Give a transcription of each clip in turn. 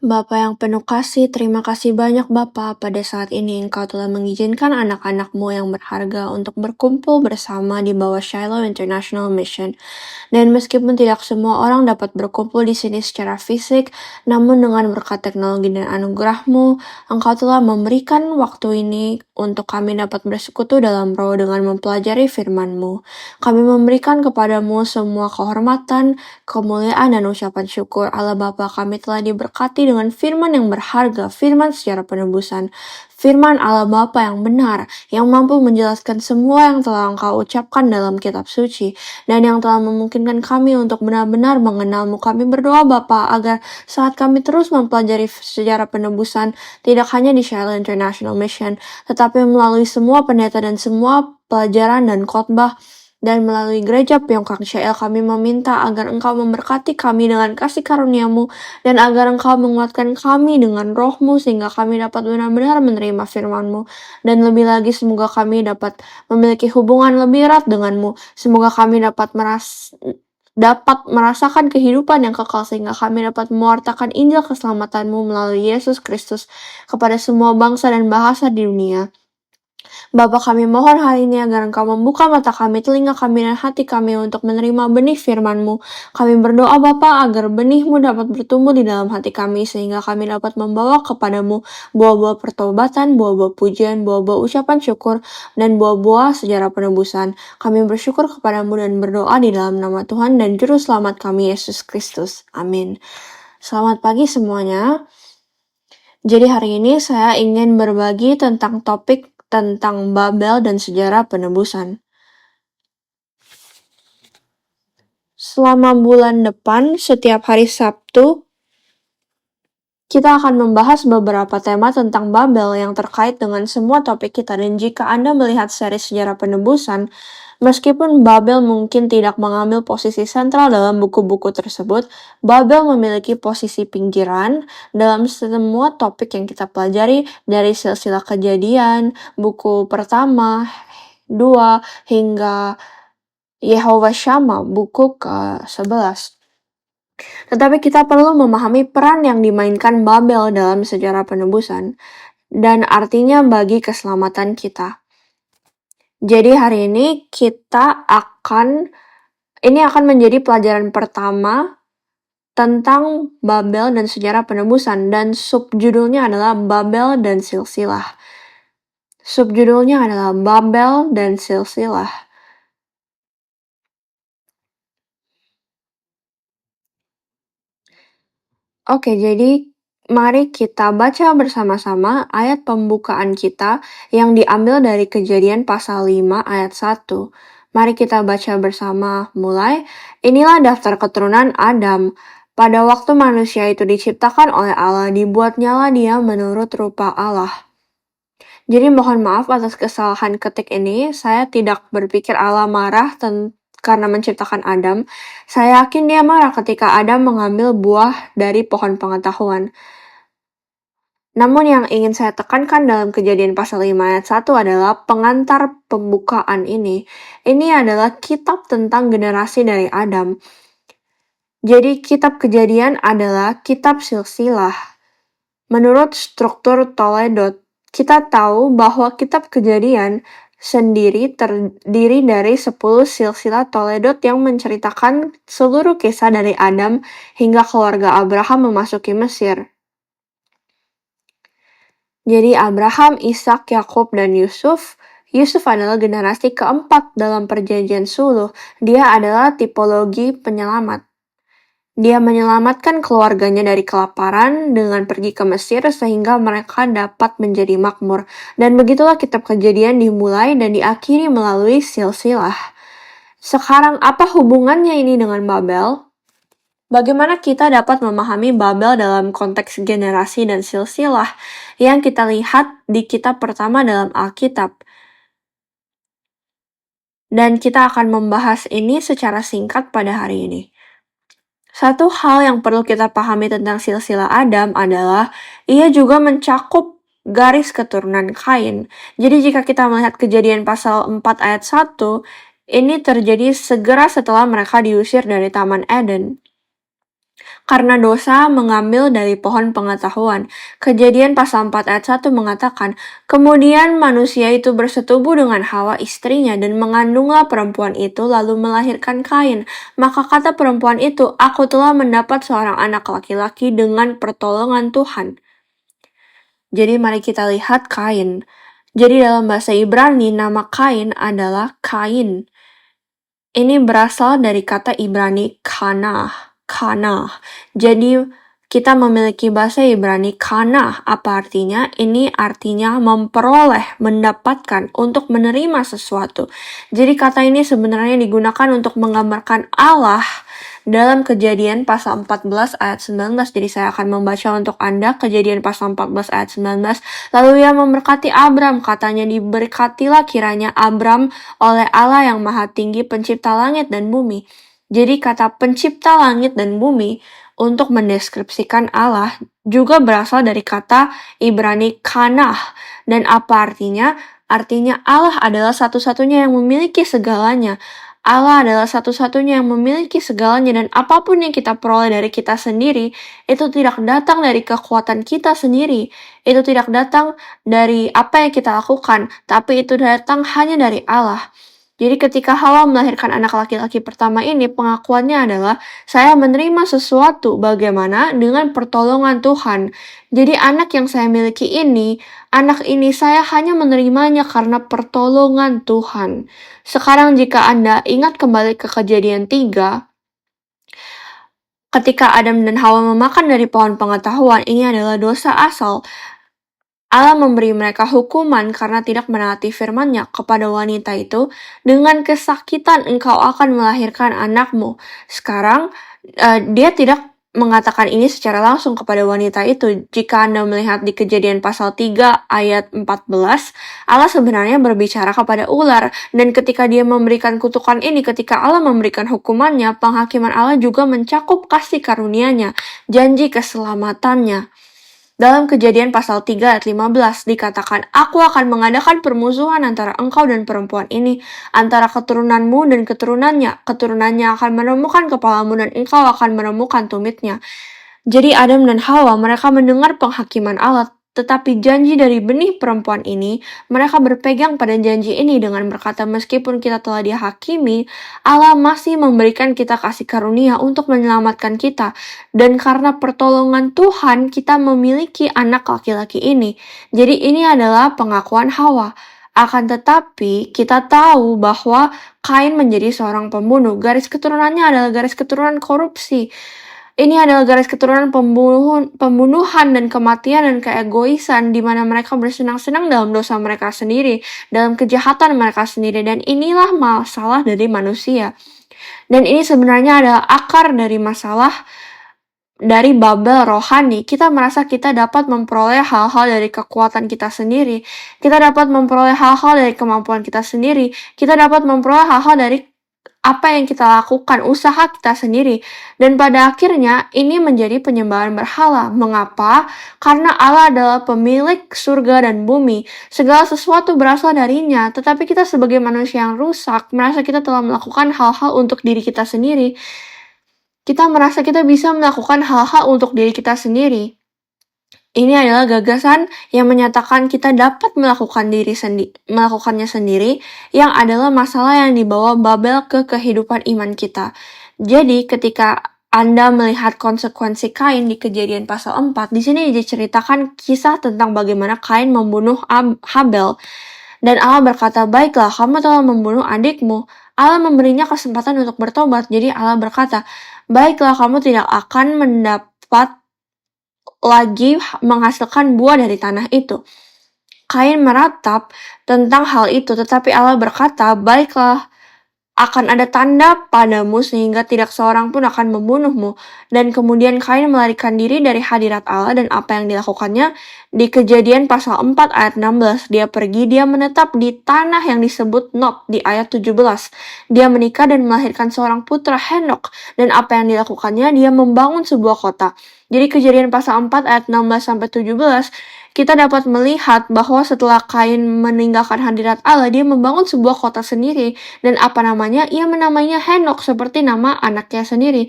Bapa yang penuh kasih, terima kasih banyak Bapa. Pada saat ini Engkau telah mengizinkan anak-anak-Mu yang berharga untuk berkumpul bersama di bawah Shiloh International Mission. Dan meskipun tidak semua orang dapat berkumpul di sini secara fisik, namun dengan berkat teknologi dan anugerah-Mu, Engkau telah memberikan waktu ini untuk kami dapat bersekutu dalam roh dengan mempelajari firman-Mu. Kami memberikan kepadamu semua kehormatan, kemuliaan, dan ucapan syukur. Allah Bapa, kami telah diberkati dengan firman yang berharga, firman secara penebusan. Firman Allah Bapa yang benar, yang mampu menjelaskan semua yang telah Engkau ucapkan dalam kitab suci, dan yang telah memungkinkan kami untuk benar-benar mengenal-Mu. Kami berdoa Bapa agar saat kami terus mempelajari sejarah penebusan, tidak hanya di Shiloh International Mission, tetapi melalui semua pendeta dan semua pelajaran dan khotbah, dan melalui gereja Pyongkang CL kami meminta agar Engkau memberkati kami dengan kasih karunia-Mu, dan agar Engkau menguatkan kami dengan roh-Mu sehingga kami dapat benar-benar menerima firman-Mu. Dan lebih lagi semoga kami dapat memiliki hubungan lebih erat dengan-Mu. Semoga kami dapat merasakan kehidupan yang kekal sehingga kami dapat mewartakan Injil keselamatan-Mu melalui Yesus Kristus kepada semua bangsa dan bahasa di dunia. Bapa, kami mohon hari ini agar Engkau membuka mata kami, telinga kami, dan hati kami untuk menerima benih firman-Mu. Kami berdoa Bapa agar benih-Mu dapat bertumbuh di dalam hati kami sehingga kami dapat membawa kepadamu buah-buah pertobatan, buah-buah pujian, buah-buah ucapan syukur, dan buah-buah sejarah penebusan. Kami bersyukur kepadamu dan berdoa di dalam nama Tuhan dan Juru Selamat kami, Yesus Kristus. Amin. Selamat pagi semuanya. Jadi hari ini saya ingin berbagi tentang topik tentang Babel dan sejarah penebusan. Selama bulan depan, setiap hari Sabtu, kita akan membahas beberapa tema tentang Babel yang terkait dengan semua topik kita. Dan jika Anda melihat seri sejarah penebusan, meskipun Babel mungkin tidak mengambil posisi sentral dalam buku-buku tersebut, Babel memiliki posisi pinggiran dalam semua topik yang kita pelajari, dari silsilah Kejadian, buku pertama, 2, hingga Yehova Shammah, buku ke-11. Tetapi kita perlu memahami peran yang dimainkan Babel dalam sejarah penebusan, dan artinya bagi keselamatan kita. Jadi hari ini ini akan menjadi pelajaran pertama tentang Babel dan sejarah penebusan, dan subjudulnya adalah Babel dan Silsilah. Subjudulnya adalah Babel dan Silsilah. Oke, jadi mari kita baca bersama-sama ayat pembukaan kita yang diambil dari Kejadian pasal 5 ayat 1. Mari kita baca bersama, mulai. Inilah daftar keturunan Adam. Pada waktu manusia itu diciptakan oleh Allah, dibuatnyalah dia menurut rupa Allah. Jadi mohon maaf atas kesalahan ketik ini, saya tidak berpikir Allah marah karena menciptakan Adam. Saya yakin dia marah ketika Adam mengambil buah dari pohon pengetahuan. Namun yang ingin saya tekankan dalam Kejadian pasal 5 ayat 1 adalah pengantar pembukaan ini. Ini adalah kitab tentang generasi dari Adam. Jadi kitab Kejadian adalah kitab silsilah. Menurut struktur Toledot, kita tahu bahwa kitab Kejadian sendiri terdiri dari 10 silsilah Toledot yang menceritakan seluruh kisah dari Adam hingga keluarga Abraham memasuki Mesir. Jadi Abraham, Ishak, Yakub, dan Yusuf. Yusuf adalah generasi keempat dalam perjanjian suluh. Dia adalah tipologi penyelamat. Dia menyelamatkan keluarganya dari kelaparan dengan pergi ke Mesir sehingga mereka dapat menjadi makmur. Dan begitulah kitab Kejadian dimulai dan diakhiri melalui silsilah. Sekarang apa hubungannya ini dengan Babel? Bagaimana kita dapat memahami Babel dalam konteks generasi dan silsilah yang kita lihat di kitab pertama dalam Alkitab? Dan kita akan membahas ini secara singkat pada hari ini. Satu hal yang perlu kita pahami tentang silsilah Adam adalah ia juga mencakup garis keturunan Kain. Jadi jika kita melihat Kejadian pasal 4 ayat 1, ini terjadi segera setelah mereka diusir dari Taman Eden. karena dosa mengambil dari pohon pengetahuan. Kejadian pasal 4 ayat 1 mengatakan, kemudian manusia itu bersetubuh dengan Hawa istrinya dan mengandunglah perempuan itu lalu melahirkan Kain. Maka kata perempuan itu, aku telah mendapat seorang anak laki-laki dengan pertolongan Tuhan. Jadi mari kita lihat Kain. Jadi dalam bahasa Ibrani nama Kain adalah Kain. Ini berasal dari kata Ibrani kanah. Jadi kita memiliki bahasa Ibrani kanah. Apa artinya? Ini artinya memperoleh, mendapatkan, untuk menerima sesuatu. Jadi kata ini sebenarnya digunakan untuk menggambarkan Allah dalam Kejadian pasal 14 ayat 19. Jadi saya akan membaca untuk Anda Kejadian pasal 14 ayat 19. Lalu ia memberkati Abram, katanya diberkatilah kiranya Abram oleh Allah yang maha tinggi pencipta langit dan bumi. Jadi kata pencipta langit dan bumi untuk mendeskripsikan Allah juga berasal dari kata Ibrani kanah. Dan apa artinya? Artinya Allah adalah satu-satunya yang memiliki segalanya. Allah adalah satu-satunya yang memiliki segalanya, dan apapun yang kita peroleh dari kita sendiri, itu tidak datang dari kekuatan kita sendiri. Itu tidak datang dari apa yang kita lakukan, tapi itu datang hanya dari Allah. Jadi ketika Hawa melahirkan anak laki-laki pertama ini, pengakuannya adalah, saya menerima sesuatu bagaimana dengan pertolongan Tuhan. Jadi anak yang saya miliki ini, anak ini saya hanya menerimanya karena pertolongan Tuhan. Sekarang jika Anda ingat kembali ke Kejadian 3, ketika Adam dan Hawa memakan dari pohon pengetahuan, ini adalah dosa asal. Allah memberi mereka hukuman karena tidak menaati firman-Nya kepada wanita itu, dengan kesakitan engkau akan melahirkan anakmu. Sekarang, dia tidak mengatakan ini secara langsung kepada wanita itu. Jika Anda melihat di Kejadian pasal 3 ayat 14, Allah sebenarnya berbicara kepada ular. Dan ketika dia memberikan kutukan ini, ketika Allah memberikan hukumannya, penghakiman Allah juga mencakup kasih karunia-Nya, janji keselamatannya. Dalam Kejadian pasal 3 ayat 15 dikatakan, aku akan mengadakan permusuhan antara engkau dan perempuan ini, antara keturunanmu dan keturunannya. Keturunannya akan menemukan kepalamu dan engkau akan menemukan tumitnya. Jadi Adam dan Hawa, mereka mendengar penghakiman Allah, tetapi janji dari benih perempuan ini, mereka berpegang pada janji ini dengan berkata, meskipun kita telah dihakimi, Allah masih memberikan kita kasih karunia untuk menyelamatkan kita. Dan karena pertolongan Tuhan, kita memiliki anak laki-laki ini. Jadi ini adalah pengakuan Hawa. Akan tetapi, kita tahu bahwa Kain menjadi seorang pembunuh. Garis keturunannya adalah garis keturunan korupsi. Ini adalah garis keturunan pembunuhan dan kematian dan keegoisan, di mana mereka bersenang-senang dalam dosa mereka sendiri, dalam kejahatan mereka sendiri, dan inilah masalah dari manusia. Dan ini sebenarnya adalah akar dari masalah dari Babel rohani. Kita merasa kita dapat memperoleh hal-hal dari kekuatan kita sendiri, kita dapat memperoleh hal-hal dari kemampuan kita sendiri, kita dapat memperoleh hal-hal dari apa yang kita lakukan, usaha kita sendiri. Dan pada akhirnya ini menjadi penyembahan berhala. Mengapa? Karena Allah adalah pemilik surga dan bumi. Segala sesuatu berasal darinya. Tetapi kita sebagai manusia yang rusak, merasa kita telah melakukan hal-hal untuk diri kita sendiri. Kita merasa kita bisa melakukan hal-hal untuk diri kita sendiri. Ini adalah gagasan yang menyatakan kita dapat melakukannya sendiri, yang adalah masalah yang dibawa Babel ke kehidupan iman kita. Jadi ketika Anda melihat konsekuensi Kain di Kejadian pasal 4, di sini diceritakan kisah tentang bagaimana Kain membunuh Habel. Dan Allah berkata, baiklah, kamu telah membunuh adikmu. Allah memberinya kesempatan untuk bertobat. Jadi Allah berkata, baiklah, kamu tidak akan mendapat lagi menghasilkan buah dari tanah itu. Kain meratap tentang hal itu, tetapi Allah berkata, baiklah, akan ada tanda padamu sehingga tidak seorang pun akan membunuhmu. Dan kemudian Kain melarikan diri dari hadirat Allah, dan apa yang dilakukannya di Kejadian pasal 4 ayat 16. Dia pergi, dia menetap di tanah yang disebut Nod di ayat 17. Dia menikah dan melahirkan seorang putra, Henok. Dan apa yang dilakukannya? Dia membangun sebuah kota. Jadi Kejadian pasal 4 ayat 16-17, kita dapat melihat bahwa setelah Kain meninggalkan hadirat Allah, dia membangun sebuah kota sendiri. Dan apa namanya? Ia menamainya Henok, seperti nama anaknya sendiri.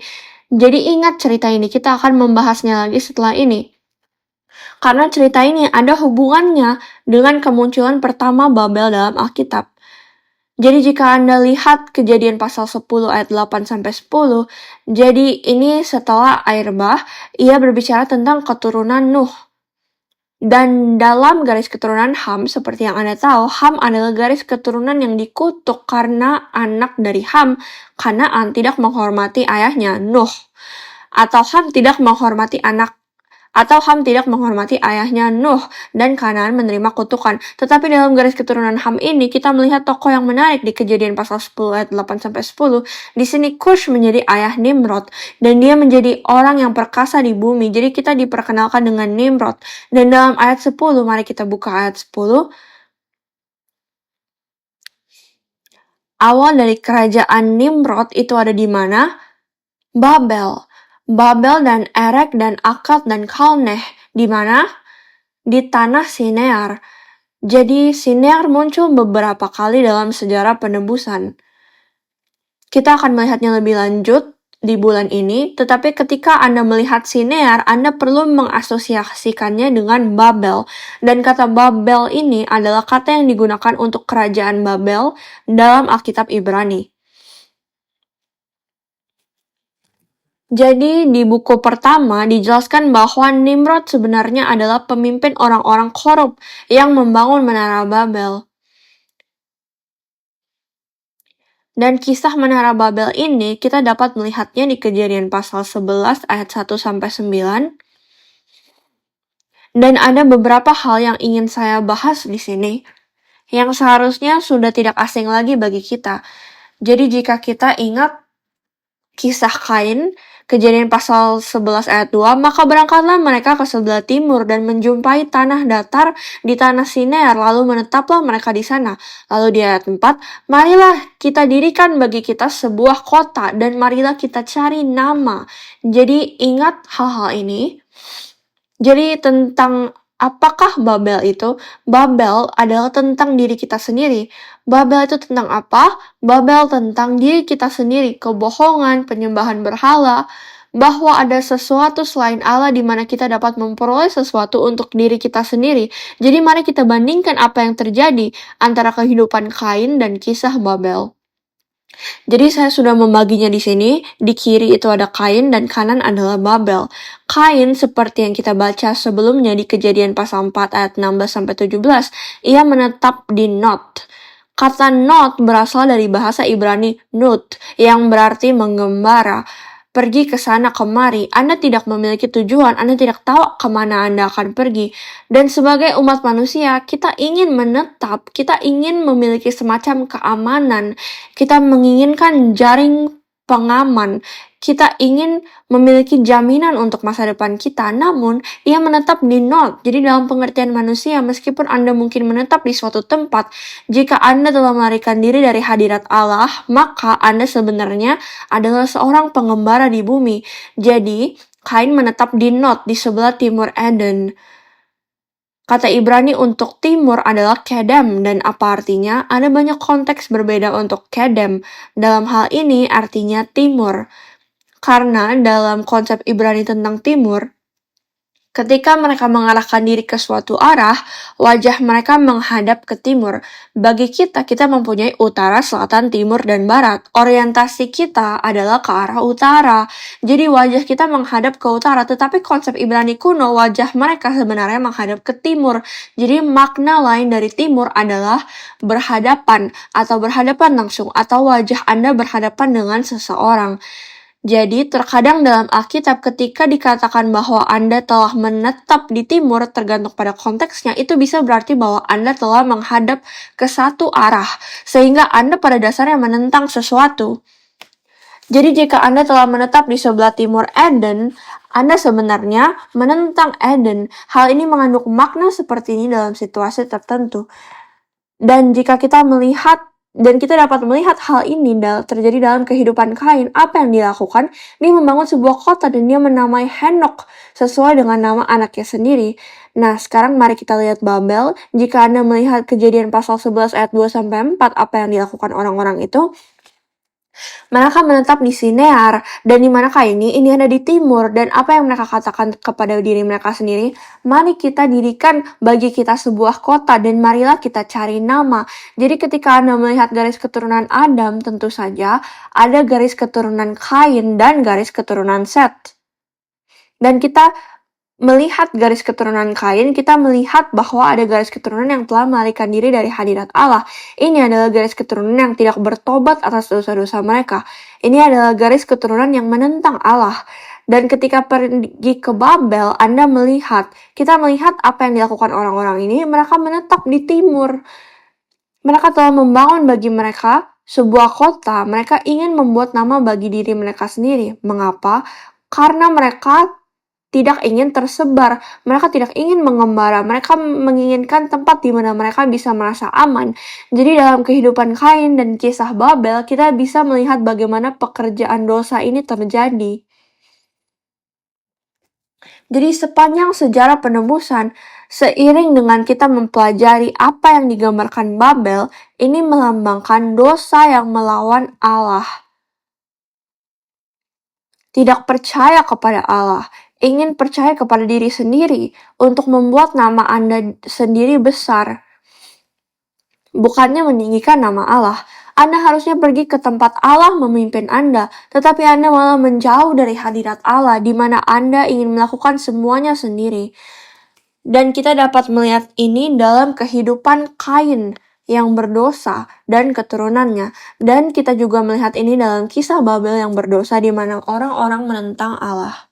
Jadi ingat cerita ini, kita akan membahasnya lagi setelah ini. Karena cerita ini ada hubungannya dengan kemunculan pertama Babel dalam Alkitab. Jadi jika Anda lihat Kejadian pasal 10 ayat 8-10, jadi ini setelah air bah, ia berbicara tentang keturunan Nuh. Dan dalam garis keturunan Ham, seperti yang Anda tahu, Ham adalah garis keturunan yang dikutuk karena anak dari Ham, Kanaan tidak menghormati ayahnya, Nuh. Atau Ham tidak menghormati ayahnya Nuh, dan Kanaan menerima kutukan. Tetapi dalam garis keturunan Ham ini, kita melihat tokoh yang menarik di Kejadian pasal 10 ayat 8-10. Di sini Kush menjadi ayah Nimrod, dan dia menjadi orang yang perkasa di bumi. Jadi kita diperkenalkan dengan Nimrod. Dan dalam ayat 10, mari kita buka ayat 10. Awal dari kerajaan Nimrod itu ada di mana? Babel. Babel dan Erek dan Akkad dan Kalneh. Di mana? Di tanah Sinear. Jadi Sinear muncul beberapa kali dalam sejarah penebusan. Kita akan melihatnya lebih lanjut di bulan ini, tetapi ketika Anda melihat Sinear, Anda perlu mengasosiasikannya dengan Babel. Dan kata Babel ini adalah kata yang digunakan untuk kerajaan Babel dalam Alkitab Ibrani. Jadi di buku pertama dijelaskan bahwa Nimrod sebenarnya adalah pemimpin orang-orang korup yang membangun menara Babel. Dan kisah menara Babel ini kita dapat melihatnya di Kejadian pasal 11 ayat 1-9. Dan ada beberapa hal yang ingin saya bahas di sini yang seharusnya sudah tidak asing lagi bagi kita. Jadi jika kita ingat kisah Kain, Kejadian pasal 11 ayat 2, maka berangkatlah mereka ke sebelah timur dan menjumpai tanah datar di tanah Sinear, lalu menetaplah mereka di sana. Lalu di ayat 4, marilah kita dirikan bagi kita sebuah kota dan marilah kita cari nama. Jadi ingat hal-hal ini. Jadi tentang apakah Babel itu? Babel adalah tentang diri kita sendiri. Babel itu tentang apa? Babel tentang diri kita sendiri, kebohongan, penyembahan berhala, bahwa ada sesuatu selain Allah di mana kita dapat memperoleh sesuatu untuk diri kita sendiri. Jadi mari kita bandingkan apa yang terjadi antara kehidupan Kain dan kisah Babel. Jadi saya sudah membaginya di sini. Di kiri itu ada Kain dan kanan adalah Babel. Kain seperti yang kita baca sebelumnya di Kejadian pasal 4 ayat 16-17, ia menetap di Nod. Kata Nod berasal dari bahasa Ibrani Nut, yang berarti menggembara. Pergi ke sana kemari, Anda tidak memiliki tujuan, Anda tidak tahu kemana Anda akan pergi. Dan sebagai umat manusia, kita ingin menetap, kita ingin memiliki semacam keamanan, kita menginginkan jaring pengaman, kita ingin memiliki jaminan untuk masa depan kita, namun ia menetap di Nod. Jadi dalam pengertian manusia, meskipun Anda mungkin menetap di suatu tempat, jika Anda telah melarikan diri dari hadirat Allah, maka Anda sebenarnya adalah seorang pengembara di bumi. Jadi, Kain menetap di Nod, di sebelah timur Eden. Kata Ibrani untuk timur adalah Kedem, dan apa artinya? Ada banyak konteks berbeda untuk Kedem. Dalam hal ini artinya timur. Karena dalam konsep Ibrani tentang timur, ketika mereka mengarahkan diri ke suatu arah, wajah mereka menghadap ke timur. Bagi kita mempunyai utara, selatan, timur, dan barat. Orientasi kita adalah ke arah utara. Jadi wajah kita menghadap ke utara, tetapi konsep Ibrani kuno, wajah mereka sebenarnya menghadap ke timur. Jadi makna lain dari timur adalah berhadapan, atau berhadapan langsung, atau wajah Anda berhadapan dengan seseorang. Jadi, terkadang dalam Alkitab ketika dikatakan bahwa Anda telah menetap di timur, tergantung pada konteksnya, itu bisa berarti bahwa Anda telah menghadap ke satu arah, sehingga Anda pada dasarnya menentang sesuatu. Jadi, jika Anda telah menetap di sebelah timur Eden, Anda sebenarnya menentang Eden. Hal ini mengandung makna seperti ini dalam situasi tertentu. Dan jika kita melihat dan kita dapat melihat hal ini terjadi dalam kehidupan Kain, apa yang dilakukan? Dia membangun sebuah kota dan dia menamai Henok sesuai dengan nama anaknya sendiri. Nah, sekarang mari kita lihat Babel. Jika Anda melihat Kejadian pasal 11 ayat 2-4, apa yang dilakukan orang-orang itu? Mereka menetap di Sinear, dan di manakah ini? Ini ada di timur, dan apa yang mereka katakan kepada diri mereka sendiri? Mari kita dirikan bagi kita sebuah kota, dan marilah kita cari nama. Jadi ketika Anda melihat garis keturunan Adam, tentu saja ada garis keturunan Kain dan garis keturunan Set. Dan kita melihat garis keturunan Kain, kita melihat bahwa ada garis keturunan yang telah melarikan diri dari hadirat Allah. Ini adalah garis keturunan yang tidak bertobat atas dosa-dosa mereka. Ini adalah garis keturunan yang menentang Allah. Dan ketika pergi ke Babel, kita melihat apa yang dilakukan orang-orang ini, mereka menetap di timur. Mereka telah membangun bagi mereka sebuah kota, mereka ingin membuat nama bagi diri mereka sendiri. Mengapa? Karena mereka tidak ingin tersebar, mereka tidak ingin mengembara, mereka menginginkan tempat di mana mereka bisa merasa aman. Jadi dalam kehidupan Kain dan kisah Babel, kita bisa melihat bagaimana pekerjaan dosa ini terjadi. Jadi sepanjang sejarah penebusan, seiring dengan kita mempelajari apa yang digambarkan Babel, ini melambangkan dosa yang melawan Allah. Tidak percaya kepada Allah, ingin percaya kepada diri sendiri untuk membuat nama Anda sendiri besar, bukannya meninggikan nama Allah. Anda harusnya pergi ke tempat Allah memimpin Anda, tetapi Anda malah menjauh dari hadirat Allah, di mana Anda ingin melakukan semuanya sendiri. Dan kita dapat melihat ini dalam kehidupan Kain yang berdosa dan keturunannya. Dan kita juga melihat ini dalam kisah Babel yang berdosa, di mana orang-orang menentang Allah.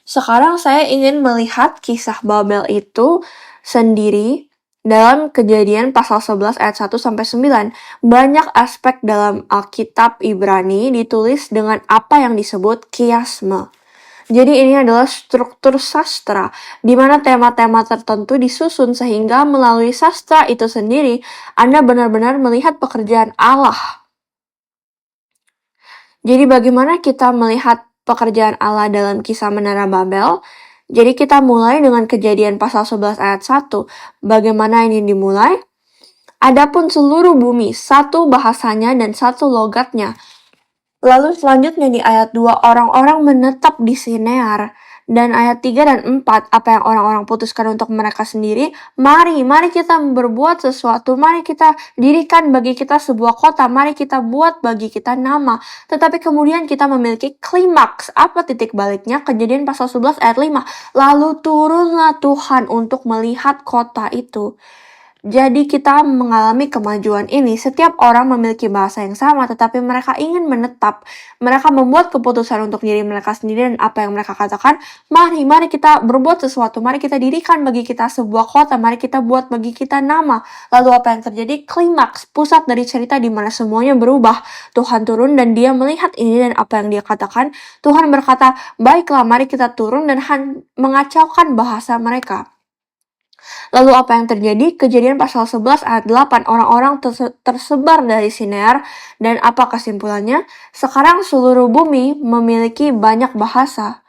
Sekarang saya ingin melihat kisah Babel itu sendiri dalam Kejadian pasal 11 ayat 1 sampai 9. Banyak aspek dalam Alkitab Ibrani ditulis dengan apa yang disebut kiasma. Jadi ini adalah struktur sastra, di mana tema-tema tertentu disusun sehingga melalui sastra itu sendiri, Anda benar-benar melihat pekerjaan Allah. Jadi bagaimana kita melihat pekerjaan Allah dalam kisah Menara Babel? Jadi kita mulai dengan Kejadian pasal 11 ayat 1. Bagaimana ini dimulai? Adapun seluruh bumi, satu bahasanya dan satu logatnya. Lalu selanjutnya di ayat 2, orang-orang menetap di Sinear. Dan ayat 3 dan 4, apa yang orang-orang putuskan untuk mereka sendiri, mari kita berbuat sesuatu, mari kita dirikan bagi kita sebuah kota, mari kita buat bagi kita nama. Tetapi kemudian kita memiliki klimaks, apa titik baliknya? Kejadian pasal 11 ayat 5, lalu turunlah Tuhan untuk melihat kota itu. Jadi kita mengalami kemajuan ini. Setiap orang memiliki bahasa yang sama, tetapi mereka ingin menetap. Mereka membuat keputusan untuk diri mereka sendiri, dan apa yang mereka katakan, mari kita berbuat sesuatu, mari kita dirikan bagi kita sebuah kota, mari kita buat bagi kita nama. Lalu apa yang terjadi? Klimaks, pusat dari cerita di mana semuanya berubah. Tuhan turun dan dia melihat ini, dan apa yang dia katakan, Tuhan berkata, baiklah mari kita turun, dan mengacaukan bahasa mereka. Lalu apa yang terjadi? Kejadian pasal 11 ayat 8, orang-orang tersebar dari Sinear, dan apa kesimpulannya? Sekarang seluruh bumi memiliki banyak bahasa.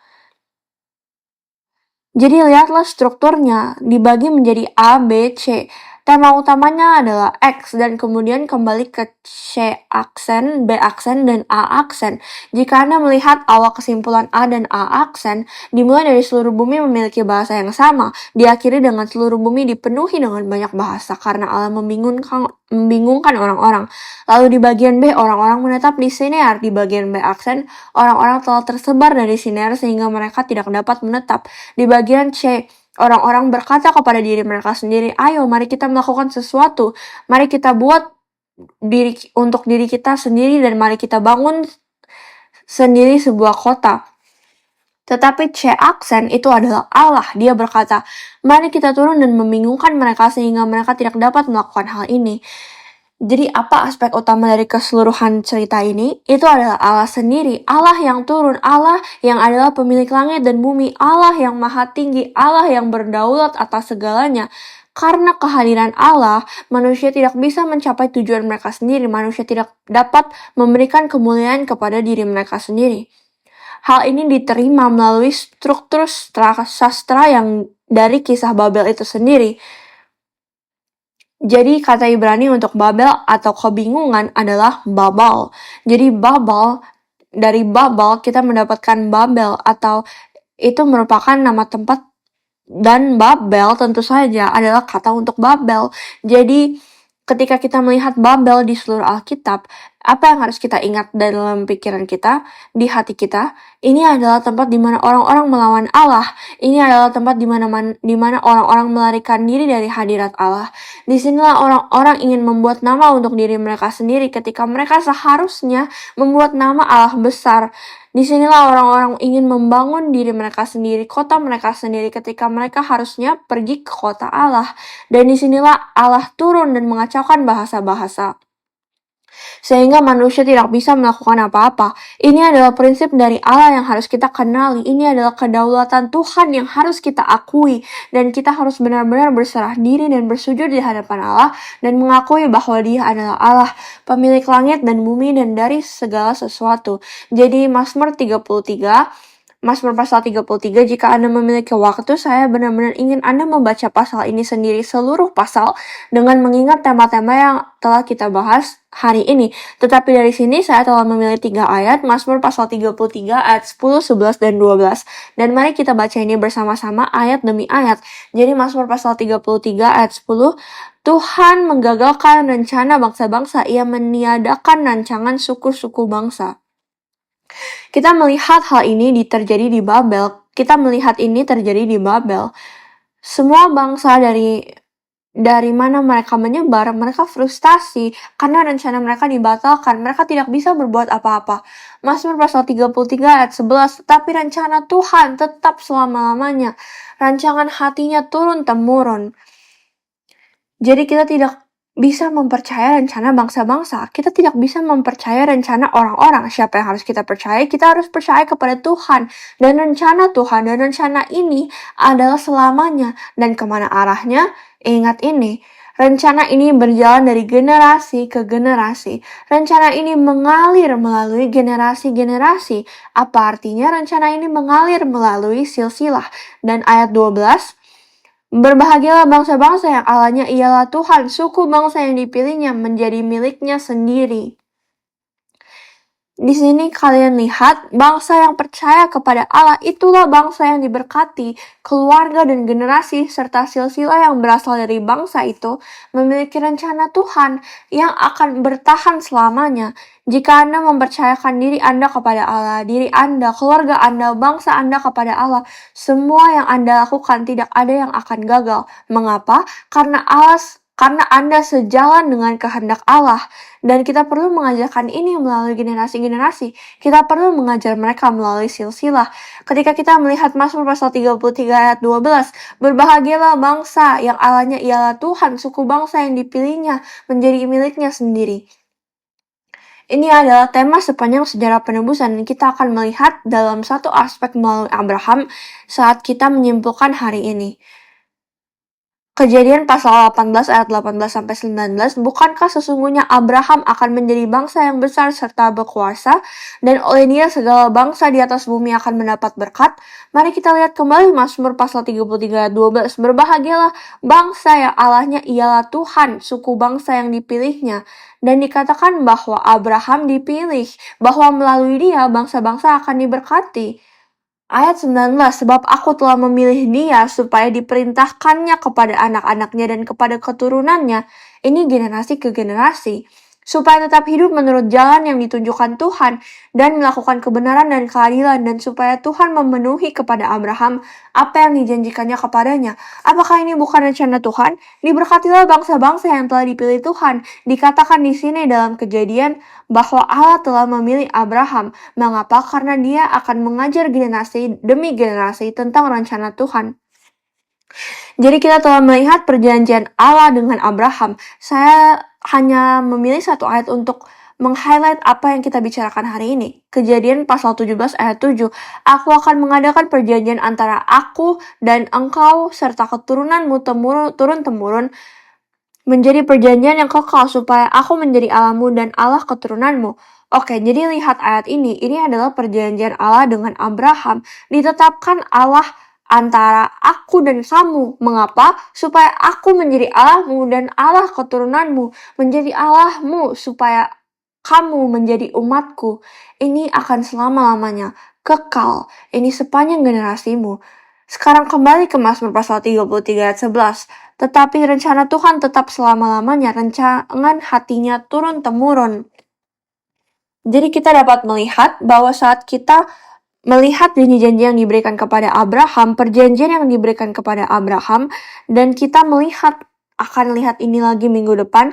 Jadi lihatlah strukturnya, dibagi menjadi A, B, C. Tema utamanya adalah X, dan kemudian kembali ke C aksen, B aksen, dan A aksen. Jika Anda melihat awal kesimpulan A dan A aksen, dimulai dari seluruh bumi memiliki bahasa yang sama, diakhiri dengan seluruh bumi dipenuhi dengan banyak bahasa, karena Allah membingungkan orang-orang. Lalu di bagian B, orang-orang menetap di Sinear. Di bagian B aksen, orang-orang telah tersebar dari Sinear sehingga mereka tidak dapat menetap. Di bagian C, orang-orang berkata kepada diri mereka sendiri, ayo mari kita melakukan sesuatu, mari kita buat untuk diri kita sendiri, dan mari kita bangun sendiri sebuah kota. Tetapi C aksen itu adalah Allah. Dia berkata, mari kita turun dan membingungkan mereka sehingga mereka tidak dapat melakukan hal ini. Jadi apa aspek utama dari keseluruhan cerita ini? Itu adalah Allah sendiri, Allah yang turun, Allah yang adalah pemilik langit dan bumi, Allah yang maha tinggi, Allah yang berdaulat atas segalanya. Karena kehadiran Allah, manusia tidak bisa mencapai tujuan mereka sendiri, manusia tidak dapat memberikan kemuliaan kepada diri mereka sendiri. Hal ini diterima melalui struktur sastra yang dari kisah Babel itu sendiri. Jadi kata Ibrani untuk Babel atau kebingungan adalah Babal. Jadi dari Babal kita mendapatkan Babel atau itu merupakan nama tempat, dan Babel tentu saja adalah kata untuk Babel. Jadi ketika kita melihat Babel di seluruh Alkitab, apa yang harus kita ingat dalam pikiran kita, di hati kita? Ini adalah tempat di mana orang-orang melawan Allah. Ini adalah tempat di mana orang-orang melarikan diri dari hadirat Allah. Disinilah orang-orang ingin membuat nama untuk diri mereka sendiri ketika mereka seharusnya membuat nama Allah besar. Disinilah orang-orang ingin membangun diri mereka sendiri, kota mereka sendiri ketika mereka harusnya pergi ke kota Allah. Dan disinilah Allah turun dan mengacaukan bahasa-bahasa, sehingga manusia tidak bisa melakukan apa-apa. Ini adalah prinsip dari Allah yang harus kita kenali. Ini adalah kedaulatan Tuhan yang harus kita akui. Dan kita harus benar-benar berserah diri dan bersujud di hadapan Allah dan mengakui bahwa Dia adalah Allah, pemilik langit dan bumi dan dari segala sesuatu. Jadi Mazmur 33, Mazmur pasal 33, jika Anda memiliki waktu, saya benar-benar ingin Anda membaca pasal ini sendiri, seluruh pasal, dengan mengingat tema-tema yang telah kita bahas hari ini. Tetapi dari sini saya telah memilih 3 ayat, Mazmur pasal 33 ayat 10, 11, dan 12. Dan mari kita baca ini bersama-sama ayat demi ayat. Jadi Mazmur pasal 33 ayat 10, Tuhan menggagalkan rencana bangsa-bangsa, Ia meniadakan rancangan suku-suku bangsa. Kita melihat hal ini terjadi di Babel. Kita melihat ini terjadi di Babel. Semua bangsa dari mana mereka menyebar, mereka frustasi karena rencana mereka dibatalkan. Mereka tidak bisa berbuat apa-apa. Mazmur pasal 33 ayat 11, tetapi rencana Tuhan tetap selama-lamanya. Rancangan hatinya turun-temurun. Jadi kita tidak bisa mempercaya rencana bangsa-bangsa. Kita tidak bisa mempercaya rencana orang-orang. Siapa yang harus kita percaya? Kita harus percaya kepada Tuhan dan rencana Tuhan. Dan rencana ini adalah selamanya. Dan kemana arahnya? Ingat ini. Rencana ini berjalan dari generasi ke generasi. Rencana ini mengalir melalui generasi-generasi. Apa artinya rencana ini mengalir melalui silsilah? Dan ayat 12, berbahagialah bangsa-bangsa yang Allahnya ialah Tuhan, suku bangsa yang dipilihnya menjadi miliknya sendiri. Di sini kalian lihat, bangsa yang percaya kepada Allah itulah bangsa yang diberkati. Keluarga dan generasi serta silsilah yang berasal dari bangsa itu memiliki rencana Tuhan yang akan bertahan selamanya. Jika Anda mempercayakan diri Anda kepada Allah, diri Anda, keluarga Anda, bangsa Anda kepada Allah, semua yang Anda lakukan tidak ada yang akan gagal. Mengapa? Karena Anda sejalan dengan kehendak Allah. Dan kita perlu mengajarkan ini melalui generasi-generasi. Kita perlu mengajar mereka melalui silsilah. Ketika kita melihat Mazmur pasal 33 ayat 12, berbahagialah bangsa yang Allahnya ialah Tuhan, suku bangsa yang dipilihnya menjadi miliknya sendiri. Ini adalah tema sepanjang sejarah penebusan dan kita akan melihat dalam satu aspek melalui Abraham saat kita menyimpulkan hari ini. Kejadian pasal 18 ayat 18-19, bukankah sesungguhnya Abraham akan menjadi bangsa yang besar serta berkuasa, dan oleh dia segala bangsa di atas bumi akan mendapat berkat? Mari kita lihat kembali Mazmur pasal 33 ayat 12, berbahagialah bangsa yang Allahnya ialah Tuhan, suku bangsa yang dipilihnya. Dan dikatakan bahwa Abraham dipilih, bahwa melalui dia bangsa-bangsa akan diberkati. Ayat 19, sebab aku telah memilih dia supaya diperintahkannya kepada anak-anaknya dan kepada keturunannya, ini generasi ke generasi, supaya tetap hidup menurut jalan yang ditunjukkan Tuhan dan melakukan kebenaran dan keadilan, dan supaya Tuhan memenuhi kepada Abraham apa yang dijanjikannya kepadanya. Apakah ini bukan rencana Tuhan? Diberkatilah bangsa-bangsa yang telah dipilih Tuhan. Dikatakan di sini dalam Kejadian bahwa Allah telah memilih Abraham. Mengapa? Karena dia akan mengajar generasi demi generasi tentang rencana Tuhan. Jadi kita telah melihat perjanjian Allah dengan Abraham. Saya hanya memilih satu ayat untuk meng-highlight apa yang kita bicarakan hari ini. Kejadian pasal 17 ayat 7. Aku akan mengadakan perjanjian antara aku dan engkau serta keturunanmu turun-temurun menjadi perjanjian yang kekal supaya aku menjadi Allahmu dan Allah keturunanmu. Oke, jadi lihat ayat ini. Ini adalah perjanjian Allah dengan Abraham. Ditetapkan Allah antara aku dan kamu. Mengapa? Supaya aku menjadi Allahmu dan Allah keturunanmu menjadi Allahmu, supaya kamu menjadi umatku. Ini akan selama-lamanya, kekal. Ini sepanjang generasimu. Sekarang kembali ke Mazmur pasal 33 ayat 11. Tetapi rencana Tuhan tetap selama-lamanya, rancangan hatinya turun-temurun. Jadi kita dapat melihat bahwa saat kita melihat janji-janji yang diberikan kepada Abraham, perjanjian yang diberikan kepada Abraham, dan kita akan lihat ini lagi minggu depan,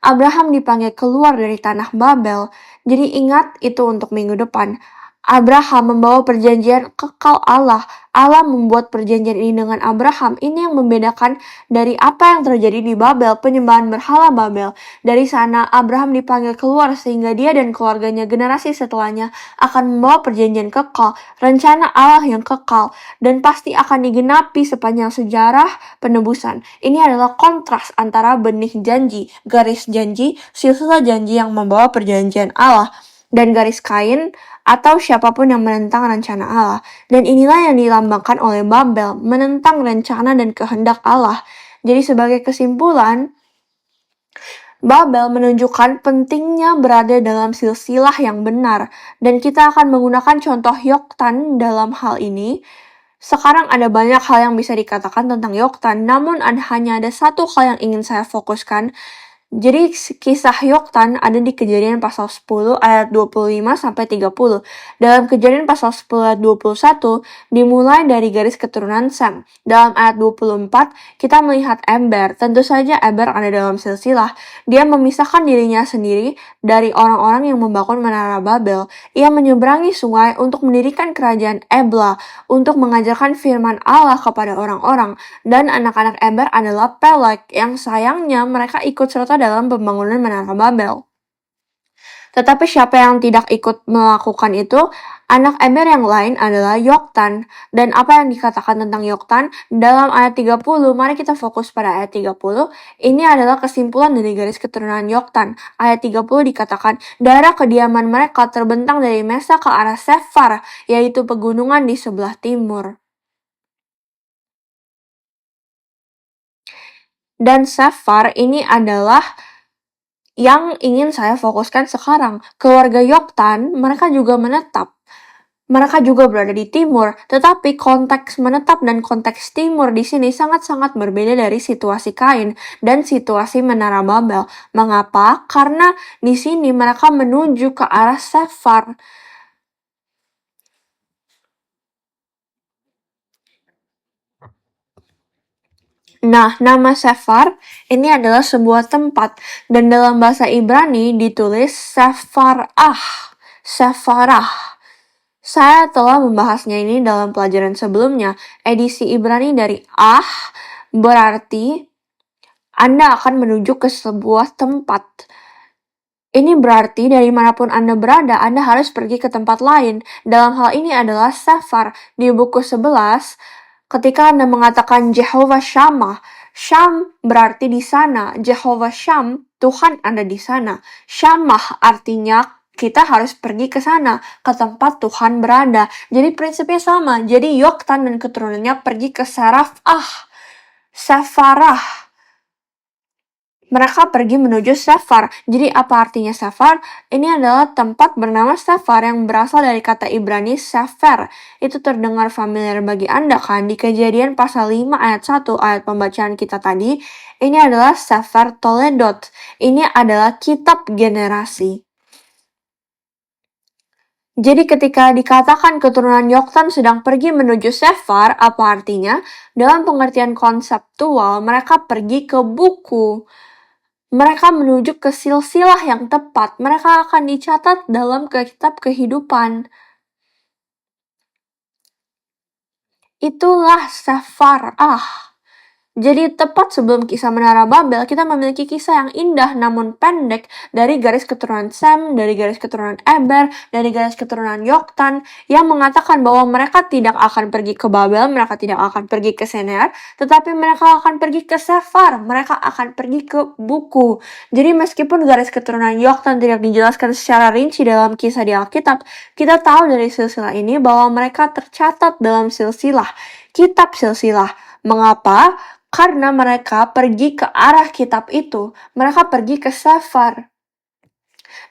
Abraham dipanggil keluar dari tanah Babel. Jadi ingat itu untuk minggu depan. Abraham membawa perjanjian kekal Allah. Allah membuat perjanjian ini dengan Abraham. Ini yang membedakan dari apa yang terjadi di Babel, penyembahan berhala Babel. Dari sana Abraham dipanggil keluar sehingga dia dan keluarganya generasi setelahnya akan membawa perjanjian kekal, rencana Allah yang kekal, dan pasti akan digenapi sepanjang sejarah penebusan. Ini adalah kontras antara benih janji, garis janji, silsilah janji yang membawa perjanjian Allah, dan garis kain atau siapapun yang menentang rencana Allah. Dan inilah yang dilambangkan oleh Babel, menentang rencana dan kehendak Allah. Jadi sebagai kesimpulan, Babel menunjukkan pentingnya berada dalam silsilah yang benar, dan kita akan menggunakan contoh Yoktan dalam hal ini. Sekarang ada banyak hal yang bisa dikatakan tentang Yoktan, namun hanya ada satu hal yang ingin saya fokuskan. Jadi kisah Yoktan ada di Kejadian pasal 10 ayat 25 sampai 30. Dalam Kejadian pasal 10 ayat 21 dimulai dari garis keturunan Sem. Dalam ayat 24 kita melihat Eber. Tentu saja Eber ada dalam silsilah. Dia memisahkan dirinya sendiri dari orang-orang yang membangun menara Babel. Ia menyeberangi sungai untuk mendirikan kerajaan Ebla, untuk mengajarkan firman Allah kepada orang-orang. Dan anak-anak Eber adalah Peleg, yang sayangnya mereka ikut serta dalam pembangunan menara Babel. Tetapi siapa yang tidak ikut melakukan itu? Anak Eber yang lain adalah Yoktan. Dan apa yang dikatakan tentang Yoktan? Dalam ayat 30, mari kita fokus pada ayat 30. Ini adalah kesimpulan dari garis keturunan Yoktan. Ayat 30 dikatakan, daerah kediaman mereka terbentang dari Mesa ke arah Sefar, yaitu pegunungan di sebelah timur. Dan Sefar ini adalah yang ingin saya fokuskan sekarang. Keluarga Yoktan, mereka juga menetap. Mereka juga berada di timur, tetapi konteks menetap dan konteks timur di sini sangat-sangat berbeda dari situasi Kain dan situasi Menara Babel. Mengapa? Karena di sini mereka menuju ke arah Sefar. Nah, nama Sefar ini adalah sebuah tempat, dan dalam bahasa Ibrani ditulis Sefarah. Sefarah. Saya telah membahasnya ini dalam pelajaran sebelumnya. Edisi Ibrani dari berarti Anda akan menuju ke sebuah tempat. Ini berarti dari manapun Anda berada, Anda harus pergi ke tempat lain. Dalam hal ini adalah Sefar. Di buku 11, ketika Anda mengatakan Jehovah Shammah, Syam berarti di sana. Jehovah Syam, Tuhan ada di sana. Shammah artinya kita harus pergi ke sana, ke tempat Tuhan berada. Jadi prinsipnya sama. Jadi Yoktan dan keturunannya pergi ke Sefarah. Mereka pergi menuju Sefar. Jadi apa artinya Sefar? Ini adalah tempat bernama Sefar yang berasal dari kata Ibrani Sefer. Itu terdengar familiar bagi Anda kan? Di Kejadian pasal 5 ayat 1 ayat pembacaan kita tadi, ini adalah Sefer Toledot. Ini adalah kitab generasi. Jadi ketika dikatakan keturunan Yoktan sedang pergi menuju Sefar, apa artinya? Dalam pengertian konseptual, mereka pergi ke buku. Mereka menuju ke silsilah yang tepat. Mereka akan dicatat dalam kitab kehidupan. Itulah Sefarah. Jadi tepat sebelum kisah Menara Babel, kita memiliki kisah yang indah namun pendek dari garis keturunan Sem, dari garis keturunan Eber, dari garis keturunan Yoktan, yang mengatakan bahwa mereka tidak akan pergi ke Babel, mereka tidak akan pergi ke Senear, tetapi mereka akan pergi ke Sefar, mereka akan pergi ke buku. Jadi meskipun garis keturunan Yoktan tidak dijelaskan secara rinci dalam kisah di Alkitab, kita tahu dari silsilah ini bahwa mereka tercatat dalam kitab silsilah. Mengapa? Karena mereka pergi ke arah kitab itu, mereka pergi ke Sefar.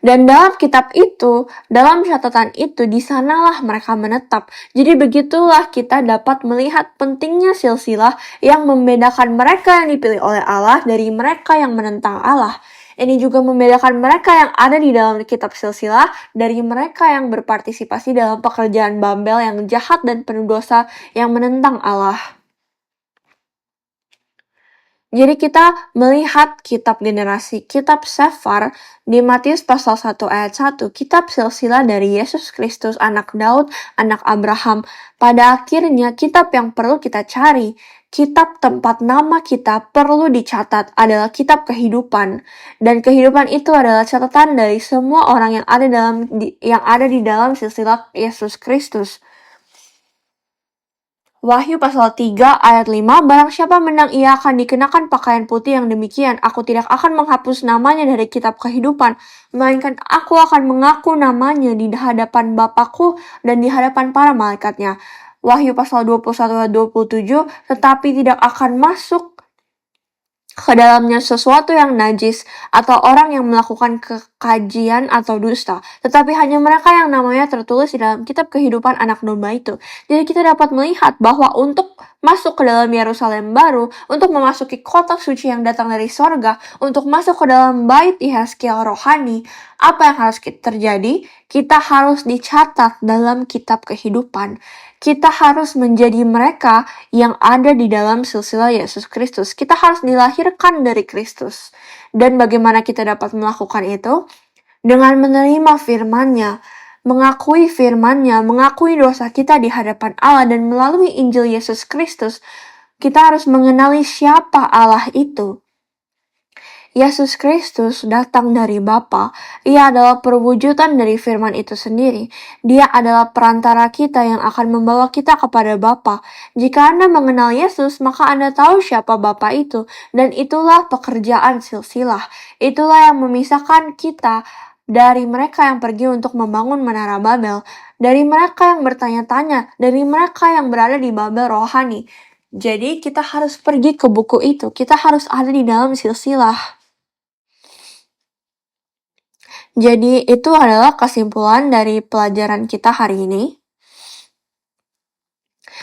Dan dalam kitab itu, dalam catatan itu, di sanalah mereka menetap. Jadi begitulah kita dapat melihat pentingnya silsilah yang membedakan mereka yang dipilih oleh Allah dari mereka yang menentang Allah. Ini juga membedakan mereka yang ada di dalam kitab silsilah dari mereka yang berpartisipasi dalam pekerjaan Babel yang jahat dan penuh dosa yang menentang Allah. Jadi kita melihat kitab generasi, kitab Sefar di Matius pasal 1 ayat 1, kitab silsilah dari Yesus Kristus, anak Daud, anak Abraham. Pada akhirnya kitab yang perlu kita cari, kitab tempat nama kita perlu dicatat adalah kitab kehidupan. Dan kehidupan itu adalah catatan dari semua orang yang ada di dalam silsilah Yesus Kristus. Wahyu pasal 3 ayat 5, barang siapa menang ia akan dikenakan pakaian putih yang demikian. Aku tidak akan menghapus namanya dari kitab kehidupan, melainkan aku akan mengaku namanya di hadapan Bapakku dan di hadapan para malaikatnya. Wahyu pasal 21 ayat 27, tetapi tidak akan masuk ke dalamnya sesuatu yang najis atau orang yang melakukan kekajian atau dusta, tetapi hanya mereka yang namanya tertulis di dalam kitab kehidupan anak domba itu. Jadi kita dapat melihat bahwa untuk masuk ke dalam Yerusalem baru, untuk memasuki kota suci yang datang dari sorga, untuk masuk ke dalam bait Yehezkiel rohani, apa yang harus terjadi? Kita harus dicatat dalam kitab kehidupan. Kita harus menjadi mereka yang ada di dalam silsilah Yesus Kristus. Kita harus dilahirkan dari Kristus. Dan bagaimana kita dapat melakukan itu? Dengan menerima firman-Nya, mengakui firman-Nya, mengakui dosa kita di hadapan Allah, dan melalui Injil Yesus Kristus, kita harus mengenali siapa Allah itu. Yesus Kristus datang dari Bapa. Ia adalah perwujudan dari firman itu sendiri. Dia adalah perantara kita yang akan membawa kita kepada Bapa. Jika Anda mengenal Yesus, maka Anda tahu siapa Bapa itu. Dan itulah pekerjaan silsilah. Itulah yang memisahkan kita dari mereka yang pergi untuk membangun Menara Babel. Dari mereka yang bertanya-tanya. Dari mereka yang berada di Babel rohani. Jadi kita harus pergi ke buku itu. Kita harus ada di dalam silsilah. Jadi itu adalah kesimpulan dari pelajaran kita hari ini.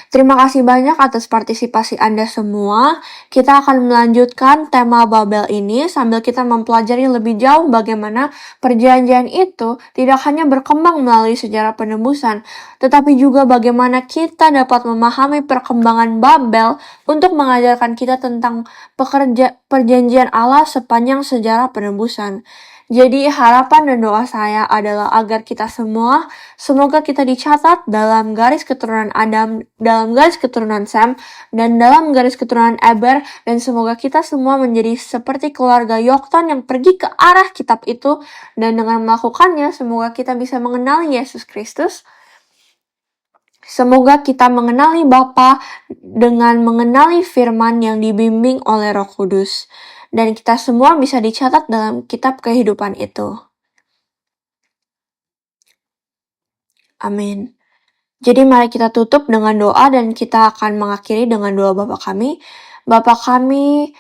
Terima kasih banyak atas partisipasi Anda semua. Kita akan melanjutkan tema Babel ini sambil kita mempelajari lebih jauh bagaimana perjanjian itu tidak hanya berkembang melalui sejarah penebusan, tetapi juga bagaimana kita dapat memahami perkembangan Babel untuk mengajarkan kita tentang perjanjian Allah sepanjang sejarah penebusan. Jadi harapan dan doa saya adalah agar kita semua, semoga kita dicatat dalam garis keturunan Adam, dalam garis keturunan Sem, dan dalam garis keturunan Eber, dan semoga kita semua menjadi seperti keluarga Yoktan yang pergi ke arah kitab itu, dan dengan melakukannya, semoga kita bisa mengenali Yesus Kristus. Semoga kita mengenali Bapa dengan mengenali firman yang dibimbing oleh Roh Kudus. Dan kita semua bisa dicatat dalam kitab kehidupan itu. Amin. Jadi mari kita tutup dengan doa dan kita akan mengakhiri dengan doa Bapa kami. Bapa kami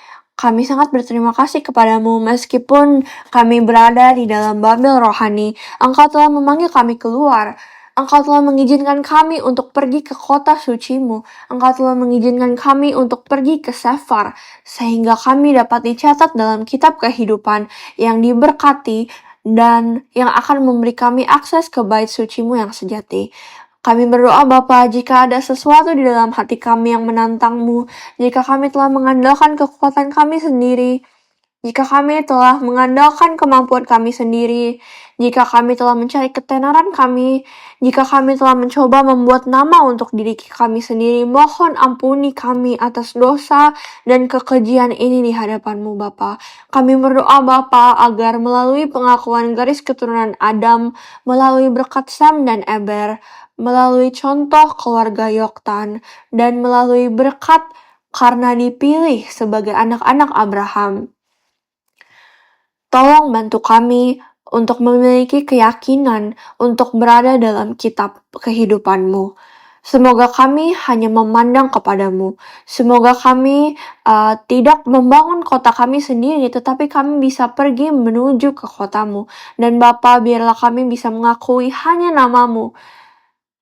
sangat berterima kasih kepadamu meskipun kami berada di dalam Babel rohani. Engkau telah memanggil kami keluar. Engkau telah mengizinkan kami untuk pergi ke kota suci-Mu. Engkau telah mengizinkan kami untuk pergi ke Sefar, sehingga kami dapat dicatat dalam kitab kehidupan yang diberkati dan yang akan memberi kami akses ke bait suci-Mu yang sejati. Kami berdoa Bapa, jika ada sesuatu di dalam hati kami yang menantang-Mu, jika kami telah mengandalkan kekuatan kami sendiri, Jika kami telah mengandalkan kemampuan kami sendiri, jika kami telah mencari ketenaran kami, jika kami telah mencoba membuat nama untuk diri kami sendiri, mohon ampuni kami atas dosa dan kekejian ini di hadapan-Mu, Bapa. Kami berdoa, Bapa, agar melalui pengakuan garis keturunan Adam, melalui berkat Sam dan Eber, melalui contoh keluarga Yoktan, dan melalui berkat karena dipilih sebagai anak-anak Abraham, tolong bantu kami untuk memiliki keyakinan untuk berada dalam kitab kehidupan-Mu. Semoga kami hanya memandang kepadamu. Semoga kami tidak membangun kota kami sendiri, tetapi kami bisa pergi menuju ke kotamu. Dan Bapa, biarlah kami bisa mengakui hanya namamu.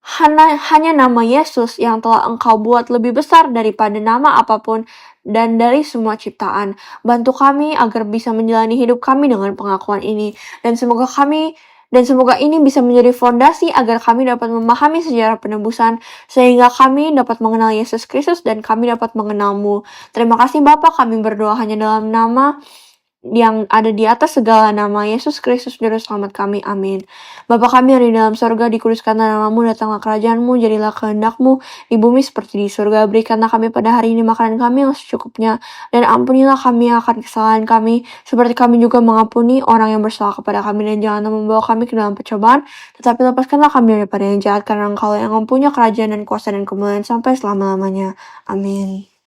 Hanya nama Yesus yang telah Engkau buat lebih besar daripada nama apapun dan dari semua ciptaan. Bantu kami agar bisa menjalani hidup kami dengan pengakuan ini. Dan semoga ini bisa menjadi fondasi agar kami dapat memahami sejarah penebusan, sehingga kami dapat mengenal Yesus Kristus dan kami dapat mengenal-Mu. Terima kasih Bapa, kami berdoa hanya dalam nama yang ada di atas segala nama, Yesus Kristus Juru Selamat kami. Amin. Bapa kami yang di dalam sorga, dikuduskanlah namamu, datanglah kerajaan-Mu, jadilah kehendak-Mu di bumi seperti di surga. Berikanlah kami pada hari ini makanan kami yang secukupnya, dan ampunilah kami akan kesalahan kami, seperti kami juga mengampuni orang yang bersalah kepada kami, dan janganlah membawa kami ke dalam percobaan, tetapi lepaskanlah kami daripada yang jahat, karena Engkau yang mempunyai kerajaan dan kuasa dan kemuliaan sampai selama-lamanya. Amin.